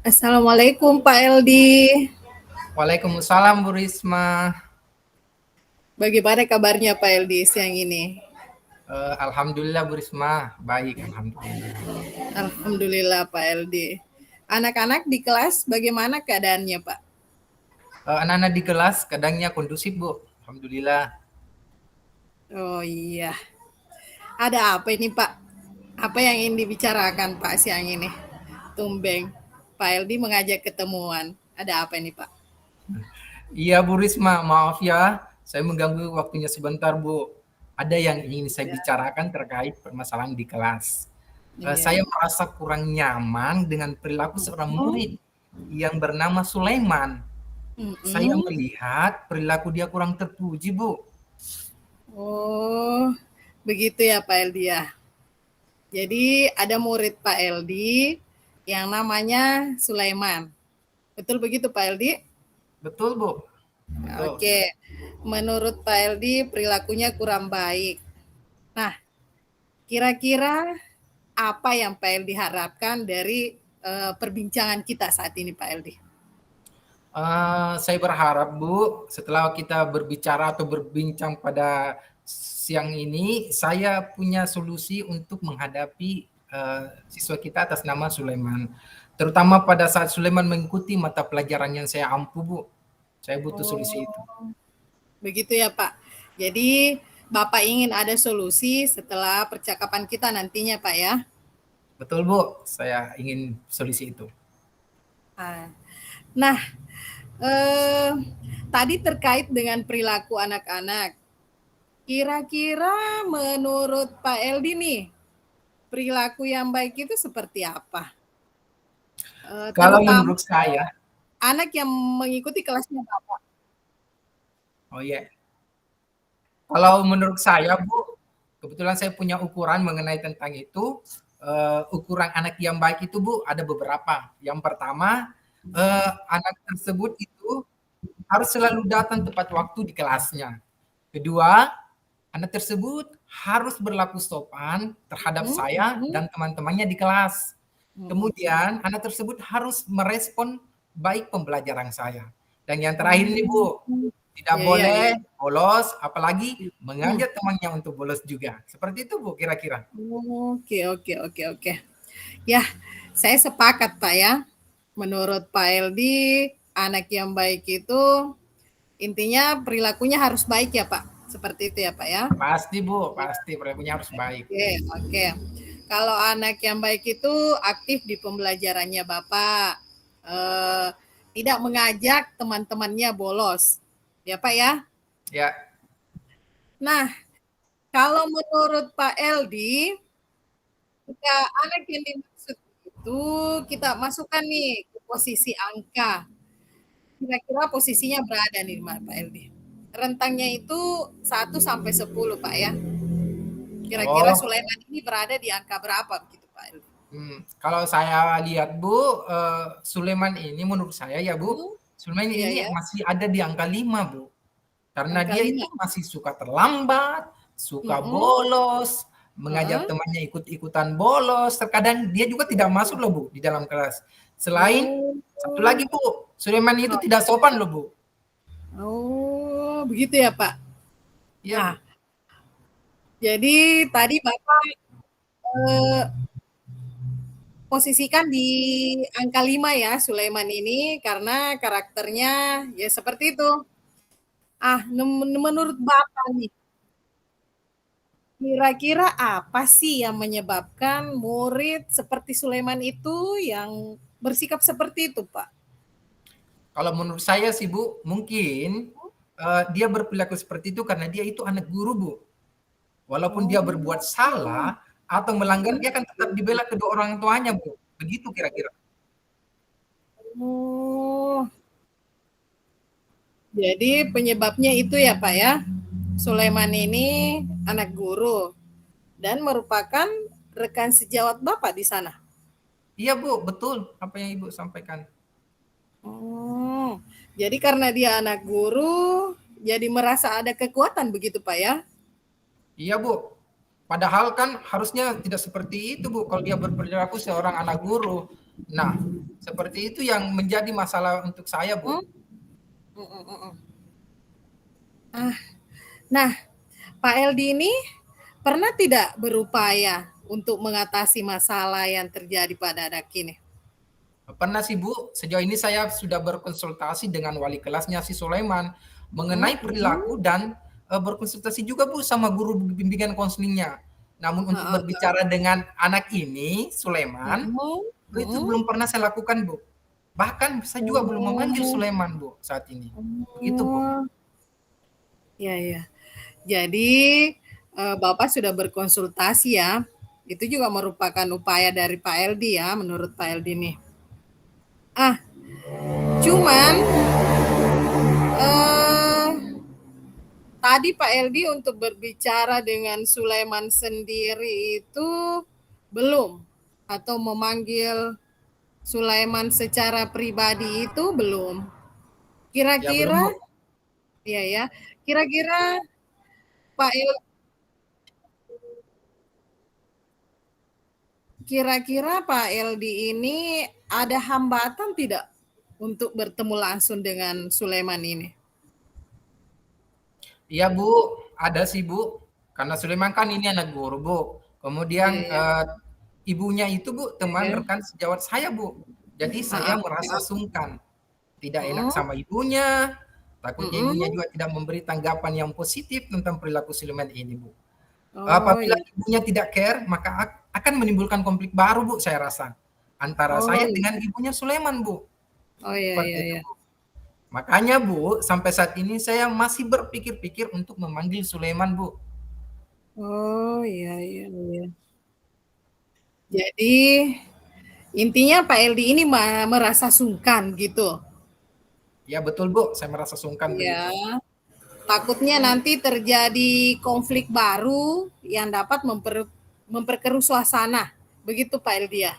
Assalamualaikum Pak Eldi. Waalaikumsalam Bu Risma. Bagaimana kabarnya Pak Eldi siang ini? Alhamdulillah Bu Risma, baik alhamdulillah. Alhamdulillah Pak Eldi. Anak-anak di kelas bagaimana keadaannya Pak? Anak-anak di kelas kadangnya kondusif Bu, alhamdulillah. Oh iya. Ada apa ini Pak? Apa yang ingin dibicarakan Pak siang ini? Tumbeng. Pak Eldi mengajak ketemuan. Ada apa ini Pak? Iya Bu Risma, maaf ya, saya mengganggu waktunya sebentar Bu. Ada yang ingin saya bicarakan terkait permasalahan di kelas. Iya. Saya merasa kurang nyaman dengan perilaku seorang Oh, murid yang bernama Sulaiman. Saya mm-mm. melihat perilaku dia kurang terpuji Bu. Oh, begitu ya Pak Eldi ya. Jadi ada murid Pak Eldi yang namanya Sulaiman. Betul begitu Pak Eldi? Betul Bu, betul. Oke. Menurut Pak Eldi perilakunya kurang baik. Nah, kira-kira apa yang Pak Eldi harapkan dari perbincangan kita saat ini Pak Eldi? Saya berharap Bu, setelah kita berbicara atau berbincang pada siang ini, saya punya solusi untuk menghadapi siswa kita atas nama Sulaiman. Terutama pada saat Sulaiman mengikuti mata pelajaran yang saya ampu Bu. Saya butuh solusi itu. Oh, begitu ya Pak. Jadi Bapak ingin ada solusi setelah percakapan kita nantinya Pak ya? Betul Bu, saya ingin solusi itu. Ah, nah, eh, tadi terkait dengan perilaku anak-anak. Kira-kira menurut Pak Eldi nih, perilaku yang baik itu seperti apa? Kalau Terutama menurut saya, anak yang mengikuti kelasnya Bapak. oh ya, kalau menurut saya Bu, kebetulan saya punya ukuran mengenai tentang itu. Ukuran anak yang baik itu Bu ada beberapa. Yang pertama, anak tersebut itu harus selalu datang tepat waktu di kelasnya. Kedua, anak tersebut harus berlaku sopan terhadap Mhm, saya mhm, dan teman-temannya di kelas. mhm. Kemudian anak tersebut harus merespon baik pembelajaran saya. Dan yang terakhir ini Oh, Bu, tidak iya iya iya. boleh bolos, apalagi Mhm. mengajak temannya untuk bolos juga. Seperti itu Bu kira-kira. Oke oke oke oke. Ya, saya sepakat Pak ya. Menurut Pak Eldi, anak yang baik itu intinya perilakunya harus baik ya Pak. Seperti itu ya Pak ya. Pasti Bu, Ya, pasti perilakunya harus baik. oke, oke. Kalau anak yang baik itu aktif di pembelajarannya Bapak. Eh, tidak mengajak teman-temannya bolos. Ya Pak ya. Ya, Nah, kalau menurut Pak Eldi, jika anak yang dimaksud itu kita masukkan nih ke posisi angka. Kira-kira posisinya berada nih Pak Eldi. Rentangnya itu 1 sampai 10 Pak ya. Kira-kira oh, Sulaiman ini berada di angka berapa begitu Pak Eldi? kalau saya lihat Bu, Sulaiman ini menurut saya ya Bu, Hmm, Sulaiman iya ini ya, masih ada di angka 5 Bu. Karena angka dia 5. itu masih suka terlambat, suka Mm-mm. bolos, mengajak Uh-uh. temannya ikut-ikutan bolos, terkadang dia juga tidak masuk loh Bu di dalam kelas. Selain Oh, satu lagi Bu, Sulaiman itu tidak sopan loh Bu. oh, begitu ya Pak. Iya Nah, Bu. jadi tadi Bapak eh, posisikan di angka 5 ya Sulaiman ini karena karakternya ya seperti itu. Menurut Bapak nih, kira-kira apa sih yang menyebabkan murid seperti Sulaiman itu yang bersikap seperti itu, Pak? Kalau menurut saya sih Bu, mungkin dia berperilaku seperti itu karena dia itu anak guru Bu. Walaupun dia berbuat Oh, salah atau melanggar, dia akan tetap dibela kedua orang tuanya Bu. Begitu kira-kira. oh, jadi penyebabnya itu ya, Pak ya. Sulaiman ini anak guru dan merupakan rekan sejawat Bapak di sana. Iya Bu, betul apa yang Ibu sampaikan. Oh, jadi karena dia anak guru, jadi merasa ada kekuatan begitu, Pak ya? Iya Bu, padahal kan harusnya tidak seperti itu Bu kalau dia berperilaku seorang anak guru. Nah, seperti itu yang menjadi masalah untuk saya, Bu. Hmm? Mm, mm, mm, mm. Ah, nah, Pak Eldi ini pernah tidak berupaya untuk mengatasi masalah yang terjadi pada anak ini? Pernah sih Bu, sejauh ini saya sudah berkonsultasi dengan wali kelasnya si Sulaiman Mm, mengenai perilaku mm. dan berkonsultasi juga Bu sama guru bimbingan konselingnya. Namun untuk Heeh, berbicara dengan anak ini, Sulaiman, mm, itu mm. belum pernah saya lakukan Bu. Bahkan saya juga belum memanggil Oh, Sulaiman Bu saat ini. Begitu Bu. oh, ya ya. Jadi Bapak sudah berkonsultasi ya. Itu juga merupakan upaya dari Pak Eldi ya, menurut Pak Eldi nih. Ah, cuman eh tadi Pak Eldi untuk berbicara dengan Sulaiman sendiri itu belum atau memanggil Sulaiman secara pribadi itu belum. Ya belum Kira-kira Bu. ya ya, kira-kira Pak El kira-kira Pak Eldi ini ada hambatan tidak untuk bertemu langsung dengan Sulaiman ini? Iya Bu, ada sih Bu. Karena Sulaiman kan ini anak guru Bu. Iya Kemudian ya. ibunya itu Bu teman Ya. rekan sejawat saya Bu. Jadi saya Heeh, merasa heeh. sungkan, tidak enak Heeh. sama ibunya. Takutnya ibunya Mhm. juga tidak memberi tanggapan yang positif tentang perilaku Sulaiman ini Bu. Oh Apabila iya. ibunya tidak care, maka akan menimbulkan konflik baru Bu saya rasa. Antara Oh saya dengan iya. ibunya Sulaiman Bu. Oh iya iya Seperti itu iya. Bu. Makanya Bu, sampai saat ini saya masih berpikir-pikir untuk memanggil Sulaiman Bu. Oh iya iya iya. Jadi intinya Pak Eldi ini merasa sungkan gitu. Ya betul Bu, saya merasa sungkan begitu. Ya, takutnya nanti terjadi konflik baru yang dapat memperkeruh suasana. Begitu Pak Eldi ya.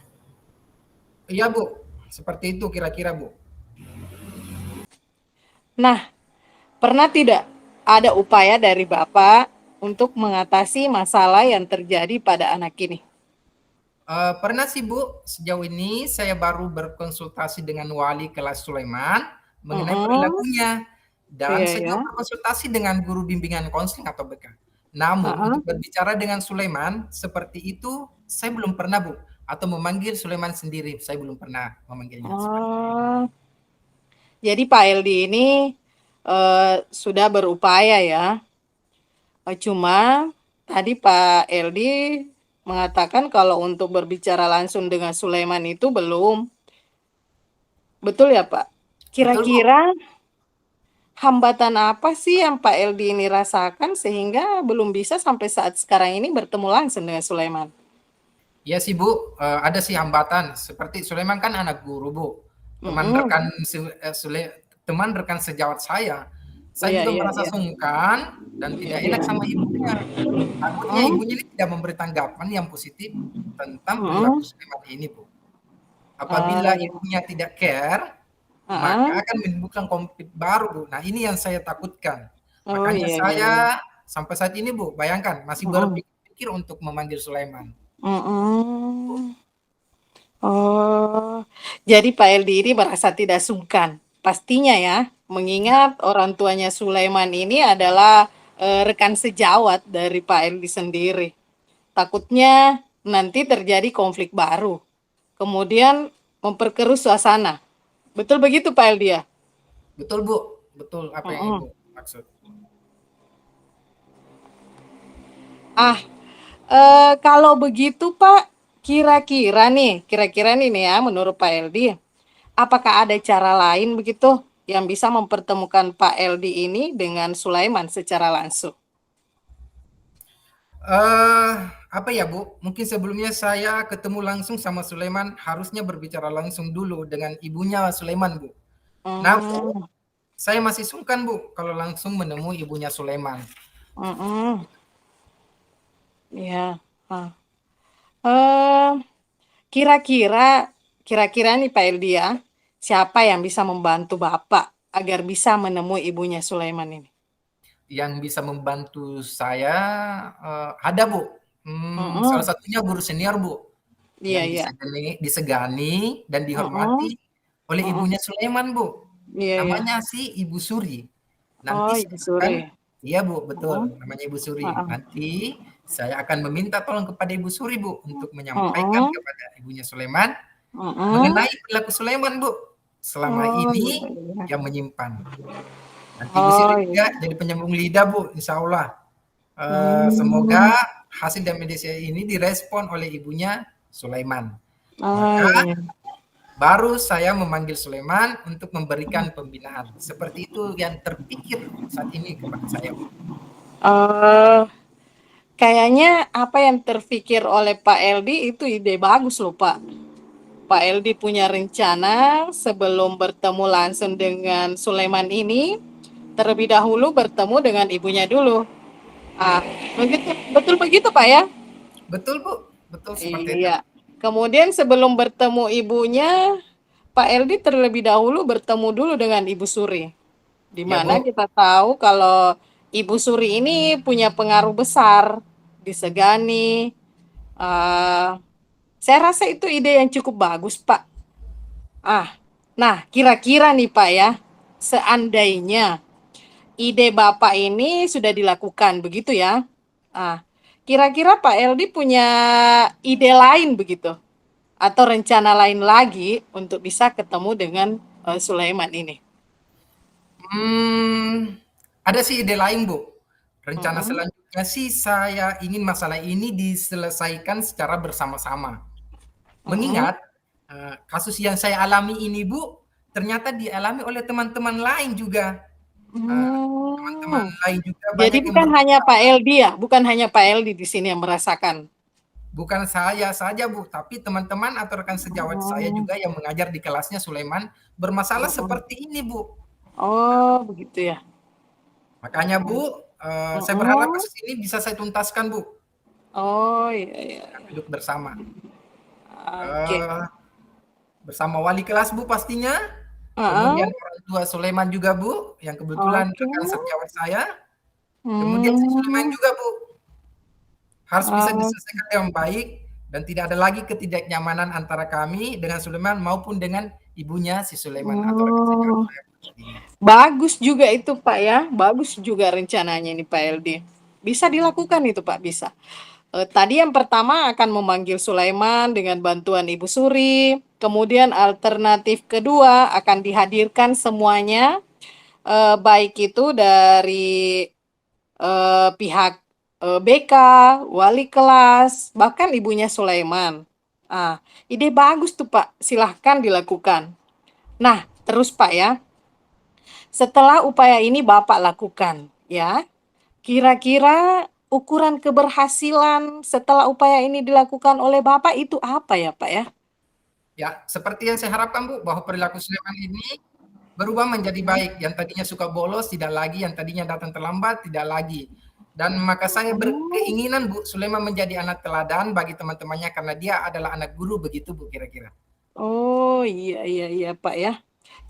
Iya Bu, seperti itu kira-kira Bu. Nah, pernah tidak ada upaya dari Bapak untuk mengatasi masalah yang terjadi pada anak ini? Pernah sih Bu, sejauh ini saya baru berkonsultasi dengan wali kelas Sulaiman mengenai Mm-mm. perilakunya dan Iya saya ya. juga berkonsultasi dengan guru bimbingan konseling atau BK. Namun untuk Heeh. berbicara dengan Sulaiman seperti itu saya belum pernah Bu, atau memanggil Sulaiman sendiri, saya belum pernah memanggilnya seperti itu. Oh, jadi Pak Eldi ini sudah berupaya ya. Cuma tadi Pak Eldi mengatakan kalau untuk berbicara langsung dengan Sulaiman itu belum. Betul ya, Pak? Betul Bu. Kira-kira hambatan apa sih yang Pak Eldi ini rasakan sehingga belum bisa sampai saat sekarang ini bertemu langsung dengan Sulaiman? Iya sih Bu, ada sih hambatan. Seperti Sulaiman kan anak guru Bu, teman Mm-mm. rekan teman rekan sejawat saya. Saya Iya, juga iya, merasa iya. sungkan dan tidak enak Iya. sama ibunya. Takutnya Mm. ibunya ini tidak memberi tanggapan yang positif tentang perilaku Mm. Sulaiman ini Bu. Ah, Apabila iya. ibunya tidak care, maka Ah, akan menimbulkan konflik baru Bu. Nah ini yang saya takutkan. oh Makanya iya, iya, iya. saya sampai saat ini Bu, bayangkan masih Mm-mm. berpikir untuk memanggil Sulaiman. Mm-mm. Oh, jadi Pak Eldi ini merasa tidak sungkan. Pastinya ya, Ya, mengingat orang tuanya Sulaiman ini adalah rekan sejawat dari Pak Eldi sendiri. Takutnya nanti terjadi konflik baru. Kemudian memperkeruh suasana. Betul begitu Pak Eldi ya? betul Bu, betul apa yang Mm-mm. Ibu maksud. Ah, kalau begitu Pak, kira-kira nih nih ya, menurut Pak Eldi, apakah ada cara lain begitu yang bisa mempertemukan Pak Eldi ini dengan Sulaiman secara langsung? Eh, apa ya Bu? Mungkin sebelumnya saya ketemu langsung sama Sulaiman, harusnya berbicara langsung dulu dengan ibunya Sulaiman Bu. Namun Hmm, saya masih sungkan Bu kalau langsung menemui ibunya Sulaiman. mm-mm, ya. Ah. Eh, kira-kira, kira-kira nih Pak Eldi ya, siapa yang bisa membantu Bapak agar bisa menemui ibunya Sulaiman ini? Yang bisa membantu saya ada Bu. Salah Mm-mm. satunya guru senior Bu. Iya, yang iya. disegani dan Mhm, dihormati oleh mhm. ibunya Sulaiman, Bu. Iya, iya. Namanya si Ibu Suri. Oh, Nanti saya Ibu akan Suri. iya, Bu, Mhm, betul, namanya Ibu Suri. heeh. Nanti saya akan meminta tolong kepada Ibu Suri, Bu, untuk menyampaikan Mhm, kepada ibunya Sulaiman mhm. mengenai perilaku Sulaiman, Bu, selama Oh, ini iya, iya. yang menyimpan. Nanti Ibu Oh, Suri juga iya. jadi penyambung lidah, Bu, insya Allah. Semoga Mmm. hasil dari mediasi ini direspon oleh ibunya Sulaiman. Oh, Maka iya. baru saya memanggil Sulaiman untuk Mhm. memberikan pembinaan. Seperti itu yang terpikir saat ini kepada saya, Bu. Oh, kayaknya apa yang terpikir oleh Pak Eldi itu ide bagus loh, Pak. Pak Eldi punya rencana sebelum bertemu langsung dengan Sulaiman ini, terlebih dahulu bertemu dengan ibunya dulu. Ah, begitu, betul begitu, Pak ya? Betul, Bu. Betul seperti itu. Iya. Kemudian sebelum bertemu ibunya, Pak Eldi terlebih dahulu bertemu dulu dengan Ibu Suri. Di Ya, mana Bu. kita tahu kalau Ibu Suri ini punya pengaruh besar, disegani. Eh, saya rasa itu ide yang cukup bagus, Pak. Ah, nah kira-kira nih Pak ya, seandainya ide Bapak ini sudah dilakukan begitu ya. Ah, kira-kira Pak Eldi punya ide lain begitu atau rencana lain lagi untuk bisa ketemu dengan Sulaiman ini. Hmm, ada sih ide lain, Bu. Rencana Mm-mm, selanjutnya sih saya ingin masalah ini diselesaikan secara bersama-sama. mm-mm. Mengingat kasus yang saya alami ini, Bu, ternyata dialami oleh teman-teman lain juga. Teman-teman Hmm. lain juga Jadi banyak yang bukan hanya berusaha. Pak Eldi ya, bukan hanya Pak Eldi di sini yang merasakan. Bukan saya saja, Bu, tapi teman-teman atau rekan sejawat saya Oh, juga yang mengajar di kelasnya Sulaiman bermasalah mm-mm. seperti ini, Bu. Oh, begitu ya. Makanya, Bu, saya berharap Mm-mm. kasus ini bisa saya tuntaskan, Bu, Oh, iya, iya, dengan iya. duduk bersama. Oke. Eee, Bersama wali kelas, Bu, pastinya, Heeh. kemudian orang tua Sulaiman juga, Bu, yang kebetulan Oke. rekan sejawat saya, kemudian si Sulaiman Hmm. juga, Bu. Harus bisa Oh, diselesaikan dengan baik dan tidak ada lagi ketidaknyamanan antara kami dengan Sulaiman maupun dengan ibunya si Sulaiman atau rekan sejawat oh. saya pastinya. Bagus juga itu Pak ya, bagus juga rencananya ini Pak LD. Bisa dilakukan itu Pak, bisa. Tadi yang pertama akan memanggil Sulaiman dengan bantuan Ibu Suri, kemudian alternatif kedua akan dihadirkan semuanya, baik itu dari pihak BK, wali kelas, bahkan ibunya Sulaiman. Ah, ide bagus tuh Pak, silahkan dilakukan. Nah, terus Pak ya, setelah upaya ini Bapak lakukan, ya, kira-kira ukuran keberhasilan setelah upaya ini dilakukan oleh Bapak itu apa ya, Pak ya? Ya, seperti yang saya harapkan, Bu, bahwa perilaku Sulaiman ini berubah menjadi baik. Yang tadinya suka bolos tidak lagi, yang tadinya datang terlambat tidak lagi. Dan maka saya Oh, berkeinginan, Bu, Sulaiman menjadi anak teladan bagi teman-temannya karena dia adalah anak guru begitu, Bu, kira-kira. oh iya iya iya Pak ya.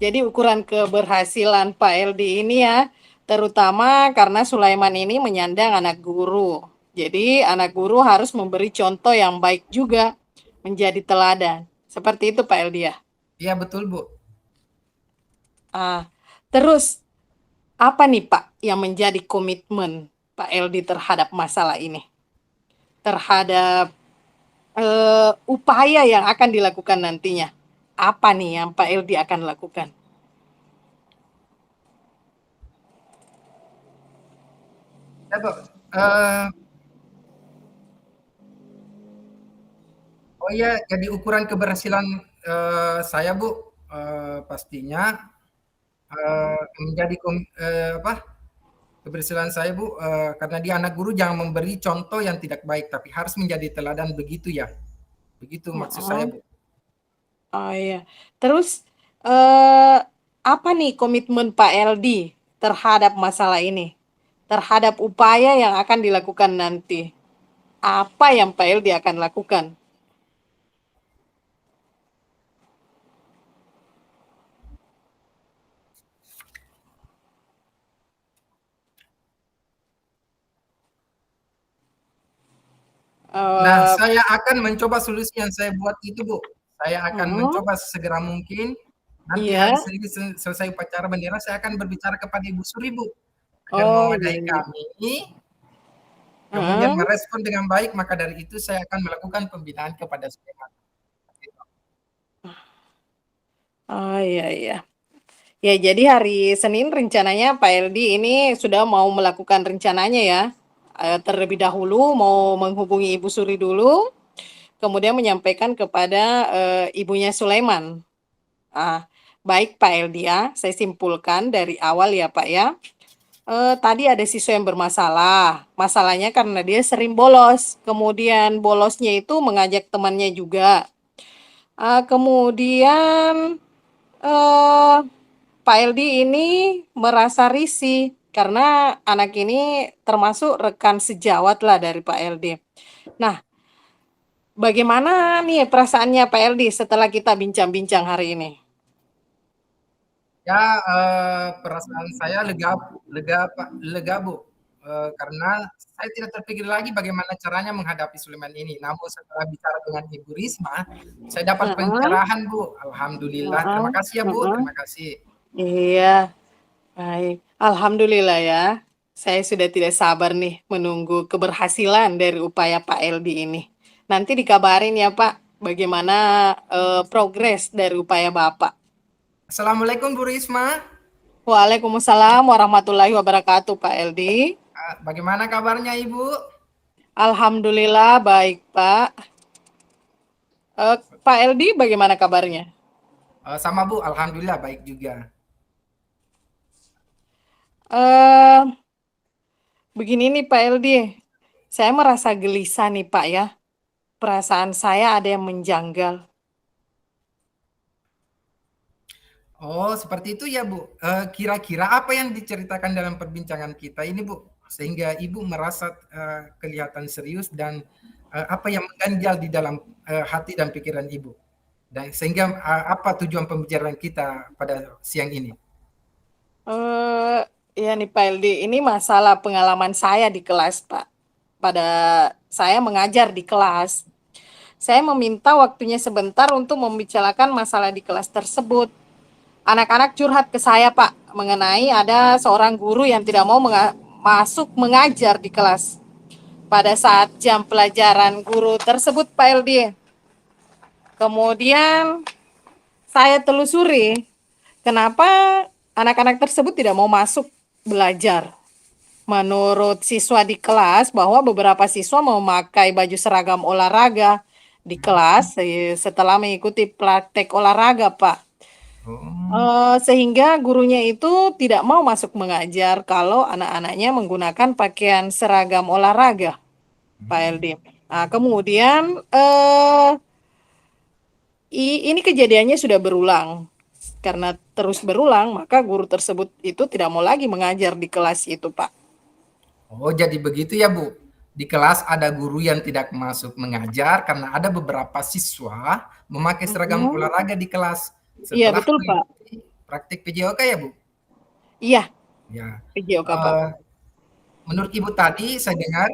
Jadi ukuran keberhasilan Pak LD ini ya, terutama karena Sulaiman ini menyandang anak guru. Jadi anak guru harus memberi contoh yang baik juga, menjadi teladan. Seperti itu Pak LD ya. Iya, betul, Bu. Ah, terus apa nih Pak yang menjadi komitmen Pak LD terhadap masalah ini? Terhadap upaya yang akan dilakukan nantinya. Apa nih yang Pak LD akan lakukan? Ya, Bu. Eh, Oh iya, jadi ukuran keberhasilan, saya Bu, pastinya, menjadi apa, keberhasilan saya Bu, karena dia anak guru jangan memberi contoh yang tidak baik, tapi harus menjadi teladan begitu ya? Begitu maksud saya Heeh. Bu. Oh iya. Terus eh, apa nih komitmen Pak LD terhadap masalah ini? Terhadap upaya yang akan dilakukan nanti? Apa yang Pak LD akan lakukan? Nah, Eee saya akan mencoba solusi yang saya buat itu, Bu. Saya akan mhm, mencoba sesegera mungkin, nanti hari iya. Senin selesai upacara bendera, saya akan berbicara kepada Ibu Suri, Bu, agar Oh, iya mewadahi iya. kami, kemudian Heeh. merespon dengan baik, maka dari itu saya akan melakukan pembinaan kepada Sulaiman. Oh, iya iya. Ya, jadi hari Senin rencananya Pak Eldi ini sudah mau melakukan rencananya ya. Terlebih dahulu mau menghubungi Ibu Suri dulu, kemudian menyampaikan kepada, ibunya Sulaiman. Ah, baik Pak Eldi ya, saya simpulkan dari awal ya Pak ya. Tadi ada siswa yang bermasalah, masalahnya karena dia sering bolos, kemudian bolosnya itu mengajak temannya juga. Kemudian, eee Pak Eldi ini merasa risih karena anak ini termasuk rekan sejawat lah dari Pak Eldi. Nah, bagaimana nih perasaannya Pak Eldi setelah kita bincang-bincang hari ini? Ya, perasaan saya lega lega, Pak, lega, Bu, karena saya tidak terpikir lagi bagaimana caranya menghadapi Sulaiman ini. Namun setelah bicara dengan Ibu Risma, saya dapat Heeh, pencerahan, Bu. Alhamdulillah. heeh, Terima kasih ya, Bu, heeh. terima kasih. Iya, baik. Alhamdulillah ya. Saya sudah tidak sabar nih menunggu keberhasilan dari upaya Pak Eldi ini. Nanti dikabarin ya Pak, bagaimana progres dari upaya Bapak. Assalamualaikum, Bu Risma. Waalaikumsalam warahmatullahi wabarakatuh, Pak Eldi. Bagaimana kabarnya, Ibu? Alhamdulillah baik, Pak. Pak Eldi bagaimana kabarnya? Sama, Bu, alhamdulillah baik juga. Eh, begini nih Pak Eldi, saya merasa gelisah nih Pak ya. Perasaan saya ada yang menjanggal. Oh, seperti itu ya, Bu. Kira-kira apa yang diceritakan dalam perbincangan kita ini, Bu? Sehingga Ibu merasa kelihatan serius dan apa yang mengganjal di dalam hati dan pikiran Ibu. Dan sehingga apa tujuan pembicaraan kita pada siang ini? Eh, ya nih Pak Eldi, ini masalah pengalaman saya di kelas Pak. Pada saya mengajar di kelas, saya meminta waktunya sebentar untuk membicarakan masalah di kelas tersebut. Anak-anak curhat ke saya, Pak, mengenai ada seorang guru yang tidak mau masuk mengajar di kelas. Pada saat jam pelajaran guru tersebut, Pak Eldi. Kemudian saya telusuri, kenapa anak-anak tersebut tidak mau masuk belajar. Menurut siswa di kelas, bahwa beberapa siswa memakai baju seragam olahraga di kelas setelah mengikuti praktek olahraga, Pak. Oh, Sehingga gurunya itu tidak mau masuk mengajar kalau anak-anaknya menggunakan pakaian seragam olahraga, Pak LD. Nah, kemudian ini kejadiannya sudah berulang. Karena terus berulang, maka guru tersebut itu tidak mau lagi mengajar di kelas itu, Pak. oh, jadi begitu ya, Bu. Di kelas ada guru yang tidak masuk mengajar karena ada beberapa siswa memakai seragam Mhm. olahraga di kelas Iya, setelah betul, Pak. mengikuti praktik PJOK ya, Bu? Iya, Ya. PJOK, Pak. Eh, Menurut Ibu tadi saya dengar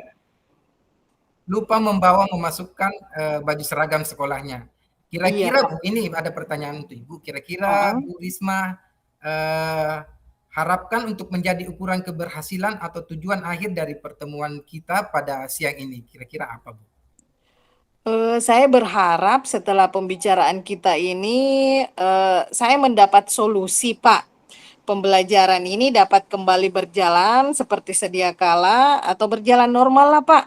lupa memasukkan baju seragam sekolahnya. Iya, Kira-kira Bu, Pak. ini ada pertanyaan untuk Ibu. Kira-kira Heeh. Bu Risma harapkan untuk menjadi ukuran keberhasilan atau tujuan akhir dari pertemuan kita pada siang ini. Kira-kira apa, Bu? Saya berharap setelah pembicaraan kita ini, saya mendapat solusi, Pak. Pembelajaran ini dapat kembali berjalan seperti sedia kala atau berjalan normal lah, Pak.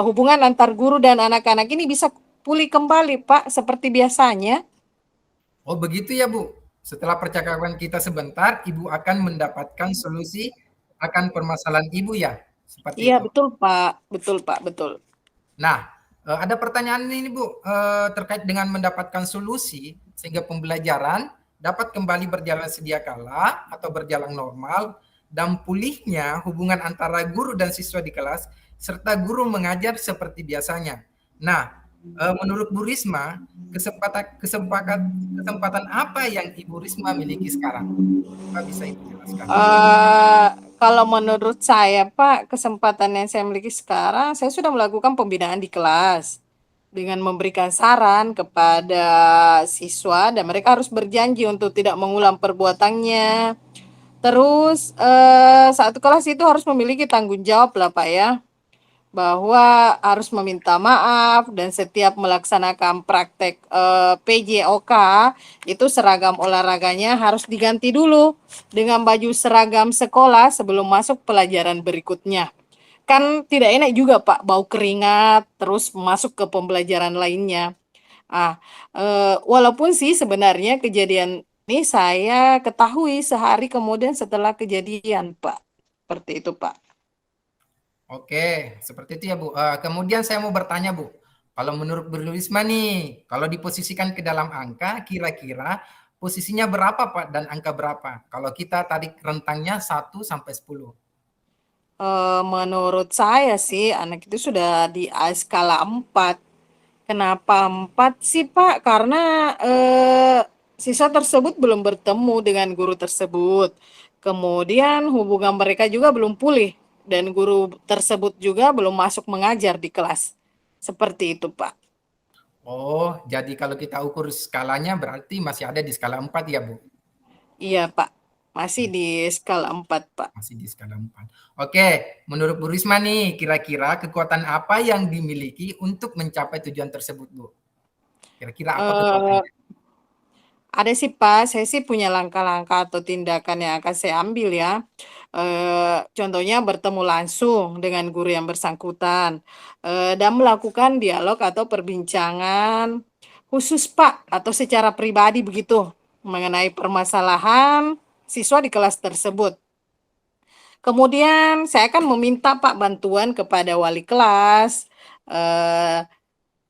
Hubungan antar guru dan anak-anak ini bisa pulih kembali, Pak, seperti biasanya. Oh, begitu ya, Bu. Setelah percakapan kita sebentar, Ibu akan mendapatkan solusi akan permasalahan Ibu ya. Seperti Iya, itu. betul, Pak. Betul, Pak, betul. Nah, ada pertanyaan ini Bu, terkait dengan mendapatkan solusi sehingga pembelajaran dapat kembali berjalan sedia kala atau berjalan normal dan pulihnya hubungan antara guru dan siswa di kelas serta guru mengajar seperti biasanya. Nah, menurut Bu Risma, kesempatan apa yang Ibu Risma miliki sekarang? Apa bisa Ibu jelaskan? Eee, Kalau menurut saya, Pak, kesempatan yang saya miliki sekarang, saya sudah melakukan pembinaan di kelas dengan memberikan saran kepada siswa dan mereka harus berjanji untuk tidak mengulang perbuatannya. Terus satu kelas itu harus memiliki tanggung jawab lah, Pak ya, bahwa harus meminta maaf dan setiap melaksanakan praktek PJOK itu seragam olahraganya harus diganti dulu dengan baju seragam sekolah sebelum masuk pelajaran berikutnya. Kan tidak enak juga Pak, bau keringat terus masuk ke pembelajaran lainnya. Walaupun sih sebenarnya kejadian ini saya ketahui sehari kemudian setelah kejadian Pak. Seperti itu Pak. Oke, seperti itu ya Bu. Kemudian saya mau bertanya Bu, kalau menurut Bu Risma nih, kalau diposisikan ke dalam angka, kira-kira posisinya berapa Pak dan angka berapa? Kalau kita tarik rentangnya 1 sampai 10. Menurut saya sih anak itu sudah di skala 4. Kenapa 4 sih Pak? Karena siswa tersebut belum bertemu dengan guru tersebut. Kemudian hubungan mereka juga belum pulih dan guru tersebut juga belum masuk mengajar di kelas. Seperti itu Pak. Oh, jadi kalau kita ukur skalanya berarti masih ada di skala 4 ya Bu? Iya Pak, masih di skala 4 Pak. Masih di skala 4. Oke, menurut Bu Risma nih, kira-kira kekuatan apa yang dimiliki untuk mencapai tujuan tersebut Bu? Kira-kira apa Eh, kekuatannya? Ada sih Pak, saya sih punya langkah-langkah atau tindakan yang akan saya ambil ya. Contohnya bertemu langsung dengan guru yang bersangkutan dan melakukan dialog atau perbincangan khusus Pak atau secara pribadi begitu mengenai permasalahan siswa di kelas tersebut. Kemudian saya akan meminta Pak bantuan kepada wali kelas eh,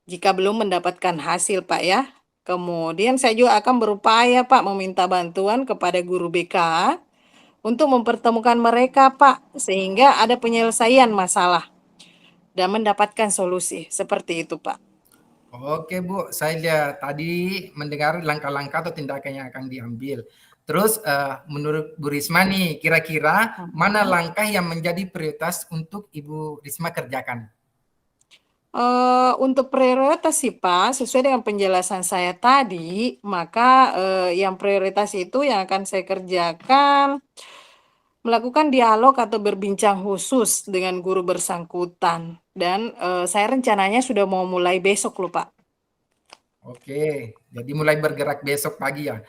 jika belum mendapatkan hasil Pak ya. Kemudian saya juga akan berupaya Pak meminta bantuan kepada guru BK untuk mempertemukan mereka Pak sehingga ada penyelesaian masalah dan mendapatkan solusi. Seperti itu Pak. Oke Bu, saya tadi mendengar langkah-langkah atau tindakan yang akan diambil. Terus menurut Bu Risma nih, kira-kira mana langkah yang menjadi prioritas untuk Ibu Risma kerjakan? Untuk prioritas sih Pak, sesuai dengan penjelasan saya tadi, maka yang prioritas itu yang akan saya kerjakan melakukan dialog atau berbincang khusus dengan guru bersangkutan. Dan saya rencananya sudah mau mulai besok loh Pak. Oke, jadi mulai bergerak besok pagi ya.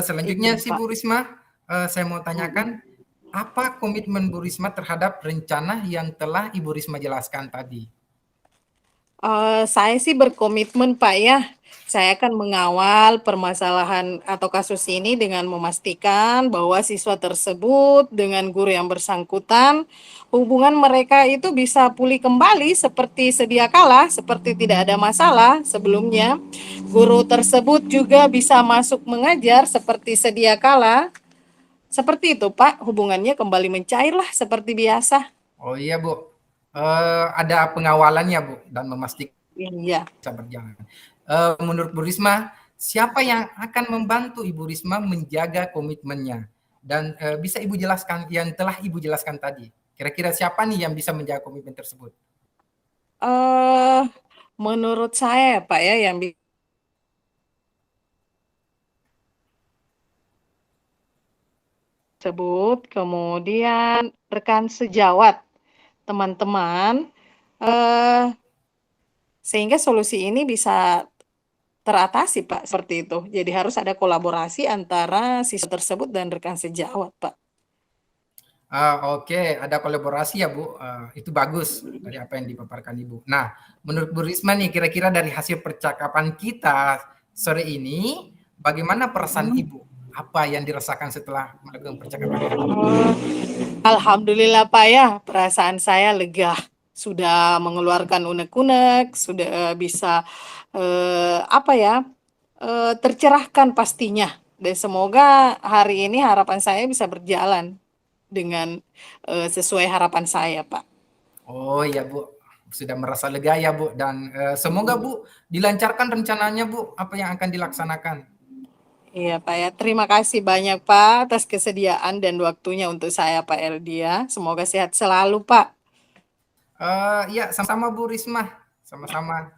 Selanjutnya Iya sih Pak. Bu Risma, saya mau tanyakan, apa komitmen Bu Risma terhadap rencana yang telah Ibu Risma jelaskan tadi? Saya sih berkomitmen Pak ya, saya akan mengawal permasalahan atau kasus ini dengan memastikan bahwa siswa tersebut dengan guru yang bersangkutan, hubungan mereka itu bisa pulih kembali seperti sedia kala, seperti tidak ada masalah sebelumnya. Guru tersebut juga bisa masuk mengajar seperti sedia kala. Seperti itu Pak, hubungannya kembali mencairlah seperti biasa. Oh iya Bu, ada pengawalannya Bu dan memastikan Iya. bisa berjalan. Menurut Bu Risma, siapa yang akan membantu Ibu Risma menjaga komitmennya? Dan bisa Ibu jelaskan yang telah Ibu jelaskan tadi. Kira-kira siapa nih yang bisa menjaga komitmen tersebut? Eh, Menurut saya Pak ya yang disebut, kemudian rekan sejawat teman-teman, eh, sehingga solusi ini bisa teratasi Pak seperti itu. Jadi harus ada kolaborasi antara siswa tersebut dan rekan sejawat Pak. Oke, ada kolaborasi ya Bu. Itu bagus dari apa yang dipaparkan Ibu. Nah, menurut Bu Risma nih, kira-kira dari hasil percakapan kita sore ini, bagaimana perasaan Ibu? Apa yang dirasakan setelah melakukan percakapan ini? Alhamdulillah Pak ya, perasaan saya lega. Sudah mengeluarkan unek-unek, sudah bisa apa ya, tercerahkan pastinya. Dan semoga hari ini harapan saya bisa berjalan dengan sesuai harapan saya, Pak. Oh iya Bu, sudah merasa lega ya Bu. Dan semoga Bu dilancarkan rencananya Bu, apa yang akan dilaksanakan. Iya Pak ya, terima kasih banyak Pak atas kesediaan dan waktunya untuk saya Pak Eldi ya. Semoga sehat selalu Pak. Ya, sama-sama Bu Risma, sama-sama.